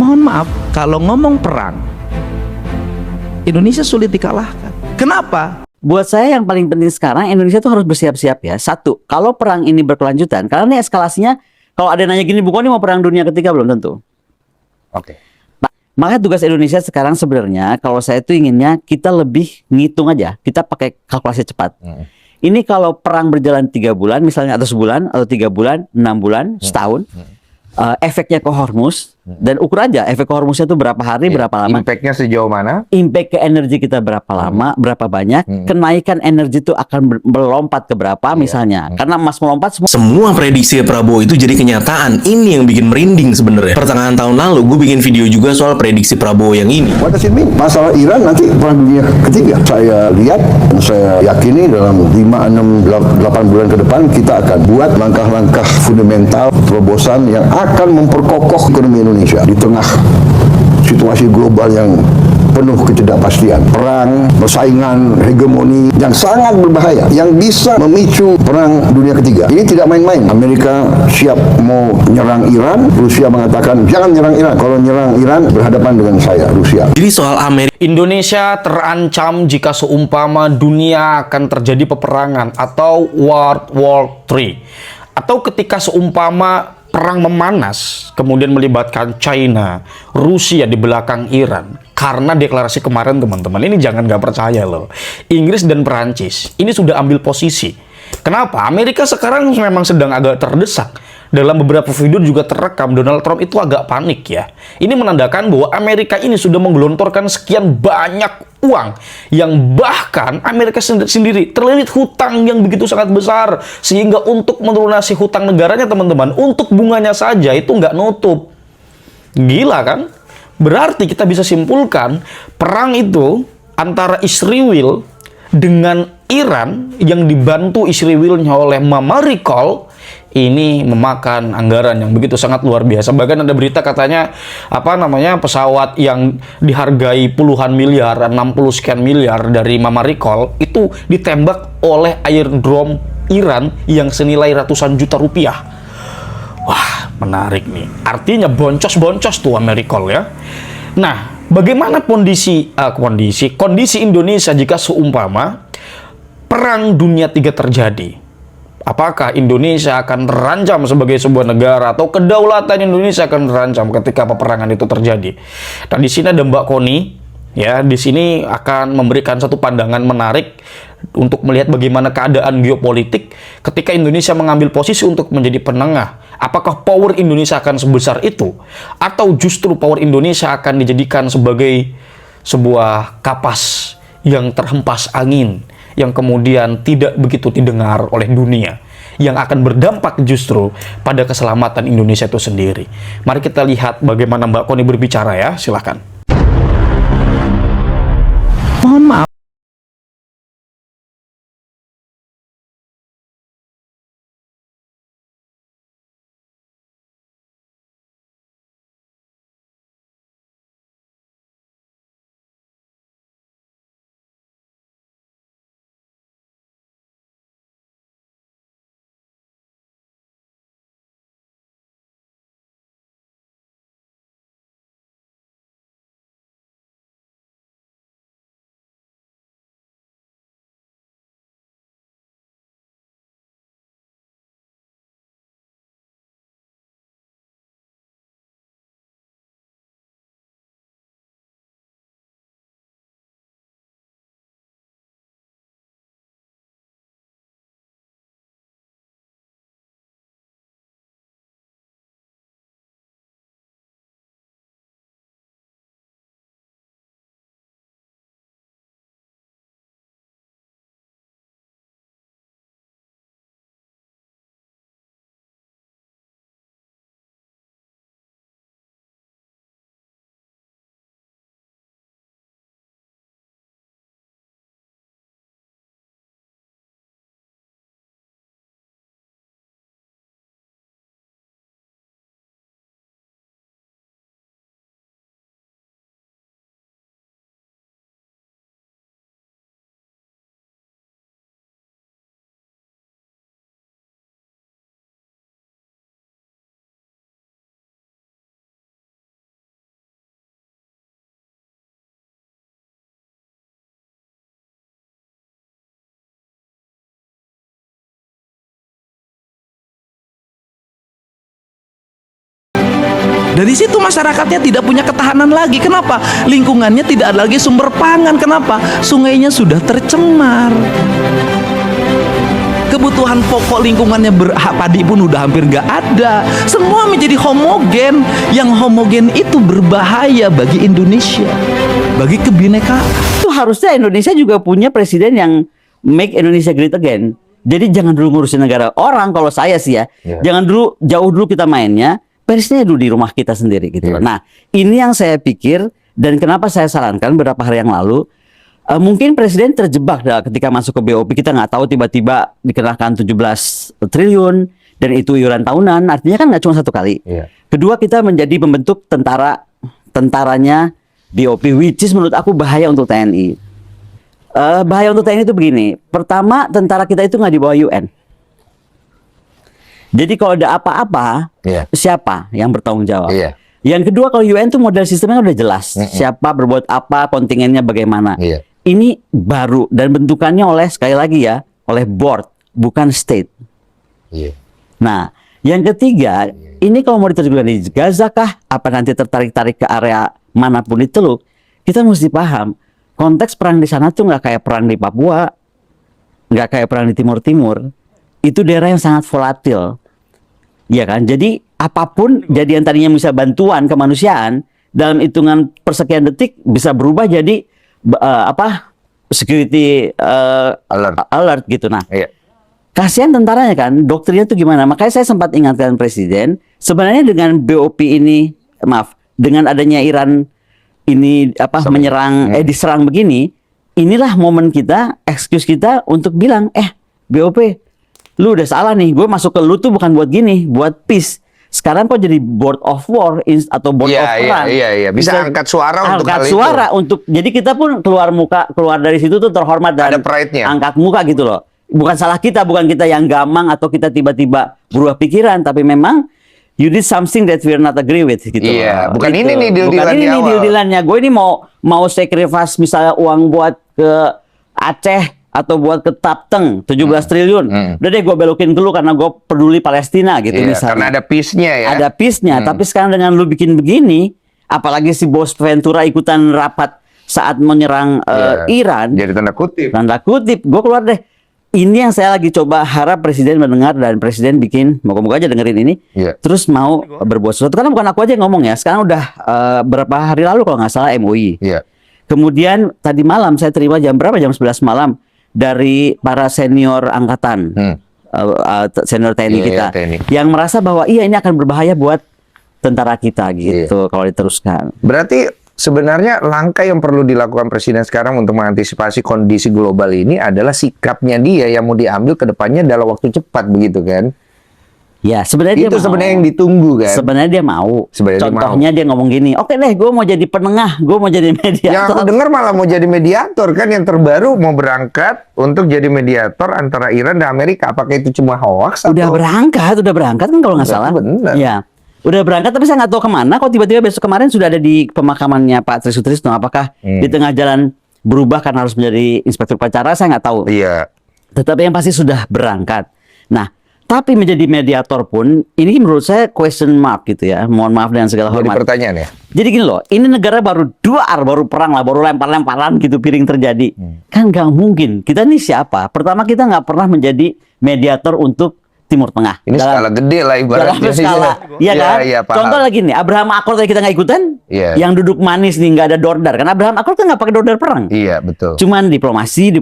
Mohon maaf, kalau ngomong perang, Indonesia sulit dikalahkan. Kenapa? Buat saya yang paling penting sekarang, Indonesia tuh harus bersiap-siap ya. Satu, kalau perang ini berkelanjutan, karena ini eskalasinya, kalau ada nanya gini, Bu Kony mau perang dunia ketiga belum tentu. Oke. Nah, makanya tugas Indonesia sekarang sebenarnya, kalau saya tuh inginnya kita lebih ngitung aja, kita pakai kalkulasi cepat. Ini kalau perang berjalan 3 bulan, misalnya atau sebulan, atau 3 bulan, 6 bulan, setahun, efeknya ke Hormuz, dan ukur aja efek ke Hormuznya itu berapa hari, berapa lama. Impact-nya sejauh mana? Impact ke energi kita berapa lama, berapa banyak, kenaikan energi itu akan melompat ke berapa misalnya. Karena emas melompat Semua prediksi Prabowo itu jadi kenyataan. Ini yang bikin merinding sebenarnya. Pertengahan tahun lalu gue bikin video juga soal prediksi Prabowo yang ini. What does it mean? Masalah Iran nanti perang dunia ketiga. Saya lihat, saya yakini dalam 5, 6, 8 bulan ke depan kita akan buat langkah-langkah fundamental terobosan yang akan memperkokoh ekonomi Indonesia di tengah situasi global yang penuh ketidakpastian, perang, persaingan, hegemoni yang sangat berbahaya, yang bisa memicu perang dunia ketiga. Ini tidak main-main. Amerika siap mau nyerang Iran, Rusia mengatakan jangan nyerang Iran. Kalau nyerang Iran berhadapan dengan saya, Rusia. Jadi soal Amerika, Indonesia terancam jika seumpama dunia akan terjadi peperangan atau World War III, atau ketika seumpama perang memanas kemudian melibatkan China, Rusia di belakang Iran. Karena deklarasi kemarin teman-teman, ini jangan nggak percaya loh, Inggris dan Perancis ini sudah ambil posisi. Kenapa? Amerika sekarang memang sedang agak terdesak. Dalam beberapa video juga terekam Donald Trump itu agak panik ya. Ini menandakan bahwa Amerika ini sudah menggelontorkan sekian banyak uang yang bahkan Amerika sendiri terlilit hutang yang begitu sangat besar, sehingga untuk melunasi hutang negaranya teman-teman, untuk bunganya saja itu nggak nutup. Gila kan? Berarti kita bisa simpulkan perang itu antara Israel dengan Iran yang dibantu Israelnya oleh Mama Recall ini memakan anggaran yang begitu sangat luar biasa. Bahkan ada berita katanya pesawat yang dihargai puluhan miliar, 60 sekian miliar dari Mama Recall itu ditembak oleh Iron Dome Iran yang senilai ratusan juta rupiah. Wah, menarik nih. Artinya boncos-boncos tuh Amerika ya. Nah, bagaimana kondisi Indonesia jika seumpama perang dunia 3 terjadi? Apakah Indonesia akan terancam sebagai sebuah negara atau kedaulatan Indonesia akan terancam ketika peperangan itu terjadi? Dan di sini ada Mbak Kony ya, di sini akan memberikan satu pandangan menarik untuk melihat bagaimana keadaan geopolitik ketika Indonesia mengambil posisi untuk menjadi penengah. Apakah power Indonesia akan sebesar itu? Atau justru power Indonesia akan dijadikan sebagai sebuah kapas yang terhempas angin, yang kemudian tidak begitu didengar oleh dunia, yang akan berdampak justru pada keselamatan Indonesia itu sendiri. Mari kita lihat bagaimana Mbak Kony berbicara ya, silakan. Mohon maaf. Dari situ masyarakatnya tidak punya ketahanan lagi. Kenapa? Lingkungannya tidak ada lagi sumber pangan. Kenapa? Sungainya sudah tercemar. Kebutuhan pokok lingkungannya padi pun udah hampir nggak ada. Semua menjadi homogen. Yang homogen itu berbahaya bagi Indonesia, bagi kebinekaan. Itu harusnya Indonesia juga punya presiden yang make Indonesia great again. Jadi jangan dulu ngurusin negara orang, kalau saya sih ya. Jangan dulu, jauh dulu kita mainnya, beresnya dulu di rumah kita sendiri gitu loh. Nah, ini yang saya pikir, dan kenapa saya sarankan beberapa hari yang lalu, mungkin presiden terjebak ketika masuk ke BOP. Kita nggak tahu tiba-tiba dikenakan 17 triliun dan itu iuran tahunan. Artinya kan nggak cuma satu kali. Kedua, kita menjadi pembentuk tentaranya BOP, which is menurut aku bahaya untuk TNI. Bahaya untuk TNI itu begini. Pertama, tentara kita itu nggak di bawah UN. Jadi kalau ada apa-apa, siapa yang bertanggung jawab? Yang kedua, kalau UN itu model sistemnya udah jelas. Siapa berbuat apa, kontingennya bagaimana. Ini baru dan bentukannya oleh, sekali lagi ya, oleh board, bukan state. Nah, yang ketiga, ini kalau mau diterjunkan di Gaza kah, apa nanti tertarik-tarik ke area manapun di Teluk, kita mesti paham, konteks perang di sana tuh nggak kayak perang di Papua, nggak kayak perang di Timur Timur. Itu daerah yang sangat volatil, ya kan? Jadi apapun, jadi yang tadinya bisa bantuan kemanusiaan dalam hitungan persekian detik bisa berubah jadi security alert gitu. Nah, kasihan tentaranya kan, doktrinnya tuh gimana? Makanya saya sempat ingatkan presiden, sebenarnya dengan BOP ini, dengan adanya Iran ini menyerang, diserang begini, inilah momen kita, excuse kita untuk bilang, BOP, lu udah salah nih, gue masuk ke lu tuh bukan buat gini, buat peace. Sekarang kok jadi board of war atau board of perang. Bisa angkat suara untuk hal itu. Untuk, jadi kita pun keluar dari situ tuh terhormat dan ada pride-nya. Angkat muka gitu loh. Bukan salah kita, bukan kita yang gamang atau kita tiba-tiba berubah pikiran, tapi memang you did something that we're not agree with gitu. Bukan gitu. Ini nih deal-dealannya Gue ini mau sacrifice misalnya uang buat ke Aceh atau buat ke Tapteng 17 triliun. Udah deh gue belokin dulu karena gue peduli Palestina gitu misalnya. Karena ada peace-nya ya. Ada peace-nya, tapi sekarang dengan lu bikin begini, apalagi si bos Ventura ikutan rapat saat menyerang Iran. Jadi tanda kutip. Tanda kutip, gue keluar deh. Ini yang saya lagi coba harap presiden mendengar dan presiden bikin, moga-moga aja dengerin ini, terus mau berbuat sesuatu. Karena bukan aku aja yang ngomong ya, sekarang udah berapa hari lalu kalau nggak salah MOI. Kemudian tadi malam saya terima jam berapa? Jam 11 malam dari para senior angkatan, senior TNI kita, yang merasa bahwa ini akan berbahaya buat tentara kita gitu kalau diteruskan. Berarti sebenarnya langkah yang perlu dilakukan presiden sekarang untuk mengantisipasi kondisi global ini adalah sikapnya dia yang mau diambil ke depannya dalam waktu cepat, begitu kan? Ya, sebenarnya itu sebenarnya yang ditunggu kan. Sebenarnya dia mau. Contohnya dia ngomong gini, oke deh, gue mau jadi penengah, gue mau jadi mediator. Yang aku dengar malah mau jadi mediator kan, yang terbaru mau berangkat untuk jadi mediator antara Iran dan Amerika. Apakah itu cuma hoax? Udah berangkat kan kalau nggak salah. Bener. Ya, udah berangkat tapi saya nggak tahu kemana. Kok tiba-tiba besok kemarin sudah ada di pemakamannya Pak Trisutrisno? Apakah di tengah jalan berubah karena harus menjadi inspektur upacara? Saya nggak tahu. Tetapi yang pasti sudah berangkat. Nah, tapi menjadi mediator pun, ini menurut saya question mark gitu ya. Mohon maaf dengan segala hormat. Jadi pertanyaan ya? Jadi gini loh, ini negara baru baru perang lah, baru lempar-lemparan gitu, piring terjadi. Kan nggak mungkin. Kita ini siapa? Pertama, kita nggak pernah menjadi mediator untuk Timur Tengah. Ini skala gede lah ibaratnya. Dalam skala, iya kan? Contoh lagi nih, Abraham Accord tadi kita nggak ikutan, yang duduk manis nih nggak ada dordar. Karena Abraham Accord kan nggak pakai dordar perang. Iya, betul. Cuman diplomasi.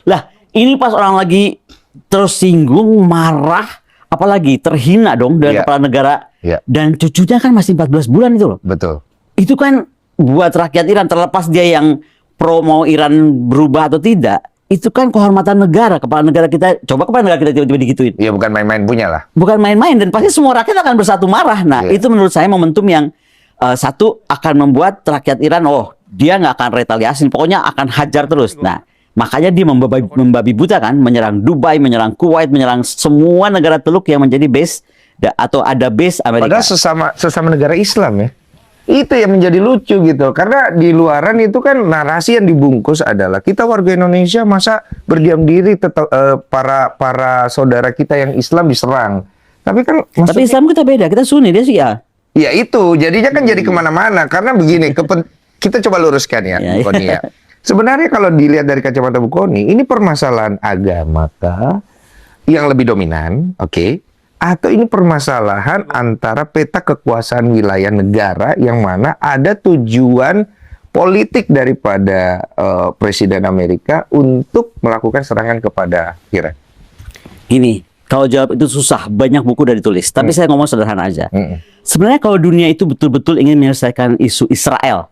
Lah, ini pas orang lagi tersinggung, marah, apalagi terhina dong dari kepala negara. Dan cucunya kan masih 14 bulan itu loh. Betul. Itu kan buat rakyat Iran, terlepas dia yang pro mau Iran berubah atau tidak, itu kan kehormatan negara, kepala negara kita. Coba kepala negara kita tiba-tiba digituin. Iya, bukan main-main punya lah. Bukan main-main, dan pasti semua rakyat akan bersatu marah. Nah, itu menurut saya momentum yang satu akan membuat rakyat Iran, dia nggak akan retaliasi, pokoknya akan hajar terus. Nah, makanya dia membabi buta kan, menyerang Dubai, menyerang Kuwait, menyerang semua negara Teluk yang menjadi base atau ada base Amerika. Padahal sesama negara Islam ya. Itu yang menjadi lucu gitu. Karena di luaran itu kan narasi yang dibungkus adalah kita warga Indonesia masa berdiam diri para saudara kita yang Islam diserang. Tapi kan tapi Islam kita beda, kita Sunni, dia Syiah. Ya itu, jadinya kan jadi kemana-mana. Karena begini, kita coba luruskan ya, Ya, Bu Koni ya. Sebenarnya kalau dilihat dari kacamata Bu Koni, ini permasalahan agama kah yang lebih dominan, oke? Atau ini permasalahan antara peta kekuasaan wilayah negara yang mana ada tujuan politik daripada Presiden Amerika untuk melakukan serangan kepada Iran. Gini, kalau jawab itu susah, banyak buku udah ditulis. Tapi saya ngomong sederhana aja. Mm-mm. Sebenarnya kalau dunia itu betul-betul ingin menyelesaikan isu Israel,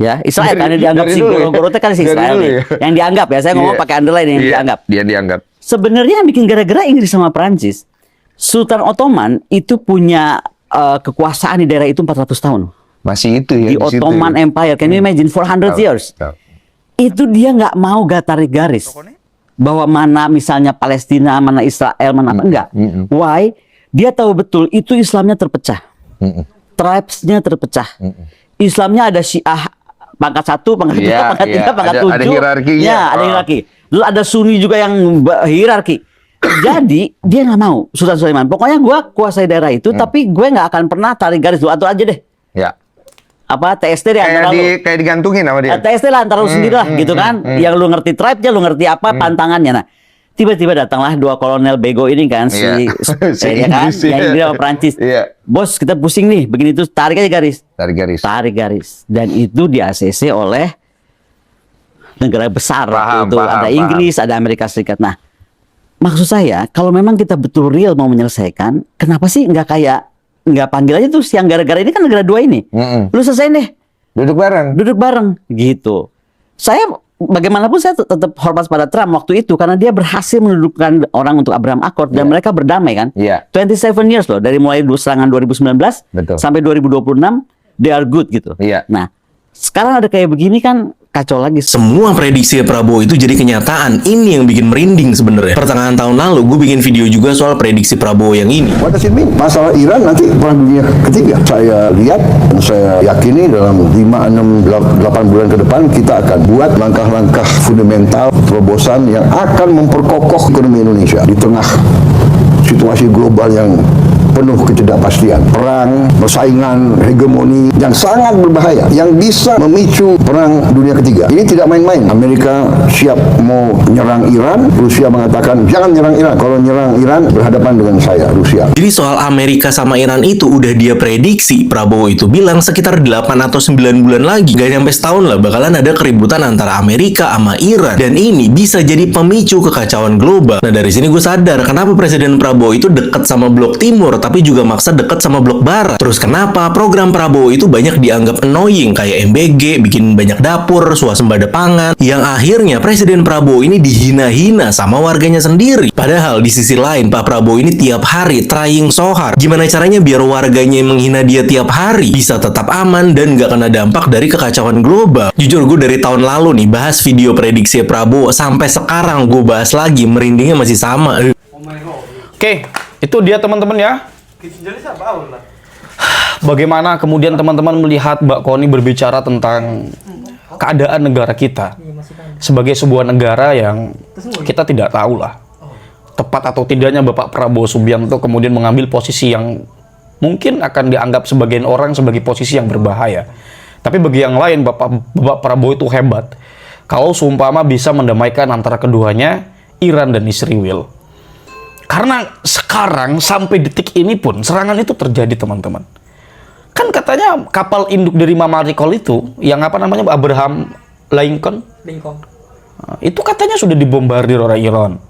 ya Israel karena dianggap dari si dulu ya. goro-goro kan si Dari Israel dulu nih. ya. Yang dianggap ya, saya ngomong Iya. pakai underline yang Iya, dianggap. dia dianggap. Sebenarnya yang bikin gara-gara Inggris sama Perancis, Sultan Ottoman itu punya kekuasaan di daerah itu 400 tahun. Masih itu ya. Di situ Ottoman ya. Empire, can you imagine 400 years? Tahu. Itu dia nggak mau garis garis bahwa mana misalnya Palestina, mana Israel, mana apa enggak. Why? Dia tahu betul itu Islamnya terpecah, tribes-nya terpecah. Islamnya ada Syiah pangkat 1, pangkat 2, Iya, pangkat 3, iya. pangkat Ada 7. hierarkinya. Ya, ada Oh. hierarki. Lalu ada Sunni juga yang hierarki. Jadi dia nggak mau Sultan Sulaiman. Pokoknya gue kuasai daerah itu, tapi gue nggak akan pernah tarik garis dulu atur aja deh. Ya. Apa TST deh antara lu. Kayak digantungin sama dia. TST lah antara lu sendiri lah gitu kan. Yang lu ngerti tribe-nya, lu ngerti apa pantangannya. Nah, tiba-tiba datanglah dua kolonel bego ini kan Iya. Si ya kan, Inggris, yang iya. Inggris sama Perancis. Iya. Bos, kita pusing nih, begini tuh tarik aja garis. Tarik garis. Tarik garis. Dan itu di ACC oleh negara besar waktu itu. Paham, Ada Inggris, ada Amerika Serikat. Nah, maksud saya kalau memang kita betul real mau menyelesaikan, kenapa sih nggak panggil aja tuh yang gara-gara ini kan negara dua ini. Lu selesai deh. Duduk bareng gitu. Saya bagaimanapun saya tetap hormat pada Trump waktu itu karena dia berhasil mendudukkan orang untuk Abraham Accord dan mereka berdamai kan. Iya. 27 years loh dari mulai serangan 2019 Betul. sampai 2026 they are good gitu. Iya. Nah, sekarang ada kayak begini kan kacau lagi. Semua prediksi Prabowo itu jadi kenyataan. Ini yang bikin merinding sebenarnya. Pertengahan tahun lalu gue bikin video juga soal prediksi Prabowo yang ini. What does it mean? Masalah Iran nanti perang dunia ketiga. Saya lihat dan saya yakini dalam 5, 6, 8 bulan ke depan kita akan buat langkah-langkah fundamental terobosan yang akan memperkokoh ekonomi Indonesia di tengah situasi global yang penuh ketidakpastian, perang, persaingan, hegemoni yang sangat berbahaya, yang bisa memicu perang dunia ketiga. Ini tidak main-main. Amerika siap mau menyerang Iran, Rusia mengatakan jangan nyerang Iran. Kalau nyerang Iran berhadapan dengan saya, Rusia. Jadi soal Amerika sama Iran itu udah dia prediksi. Prabowo itu bilang sekitar 8 atau 9 bulan lagi, gak sampai setahun lah, bakalan ada keributan antara Amerika sama Iran. Dan ini bisa jadi pemicu kekacauan global. Nah dari sini gue sadar kenapa Presiden Prabowo itu deket sama blok timur, tapi juga maksa deket sama blok barat. Terus kenapa program Prabowo itu banyak dianggap annoying, kayak MBG, bikin banyak dapur, swasembada pangan, yang akhirnya Presiden Prabowo ini dihina-hina sama warganya sendiri. Padahal di sisi lain Pak Prabowo ini tiap hari trying so hard. Gimana caranya biar warganya yang menghina dia tiap hari bisa tetap aman dan gak kena dampak dari kekacauan global. Jujur gue dari tahun lalu nih bahas video prediksi Prabowo, sampai sekarang gue bahas lagi merindingnya masih sama. Oke, itu dia teman-teman ya. Bagaimana kemudian teman-teman melihat Mbak Koni berbicara tentang keadaan negara kita sebagai sebuah negara yang kita tidak tahu lah tepat atau tidaknya Bapak Prabowo Subianto kemudian mengambil posisi yang mungkin akan dianggap sebagian orang sebagai posisi yang berbahaya. Tapi bagi yang lain Bapak Prabowo itu hebat. Kalau seumpama bisa mendamaikan antara keduanya, Iran dan Israel. Karena sekarang sampai detik ini pun serangan itu terjadi teman-teman. Kan katanya kapal induk dari Mama Recall itu yang apa namanya Abraham Lincoln. Nah, itu katanya sudah dibombardir oleh Iran.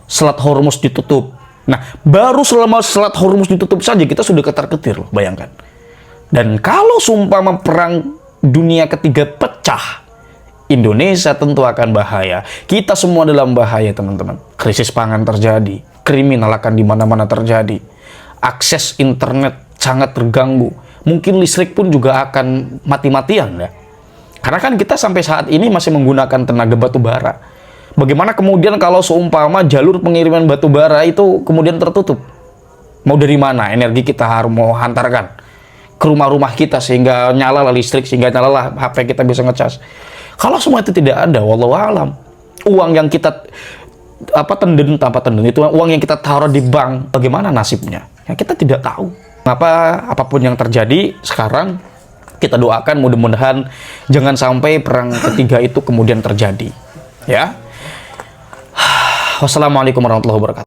Selat Hormuz ditutup. Nah, baru selama Selat Hormuz ditutup saja kita sudah ketar-ketir loh, bayangkan. Dan kalau seumpama perang dunia ketiga pecah, Indonesia tentu akan bahaya. Kita semua dalam bahaya, teman-teman. Krisis pangan terjadi, kriminal akan di mana-mana terjadi. Akses internet sangat terganggu. Mungkin listrik pun juga akan mati-matian ya. Karena kan kita sampai saat ini masih menggunakan tenaga batu bara. Bagaimana kemudian kalau seumpama jalur pengiriman batu bara itu kemudian tertutup? Mau dari mana energi kita harus mau hantarkan ke rumah-rumah kita sehingga nyala listrik, sehingga nyala HP kita bisa ngecas. Kalau semua itu tidak ada, wallahu alam, uang yang kita tenden itu uang yang kita taruh di bank, bagaimana nasibnya? Ya kita tidak tahu. Apapun yang terjadi sekarang, kita doakan mudah-mudahan jangan sampai perang ketiga itu kemudian terjadi. Ya. Wassalamualaikum warahmatullahi wabarakatuh.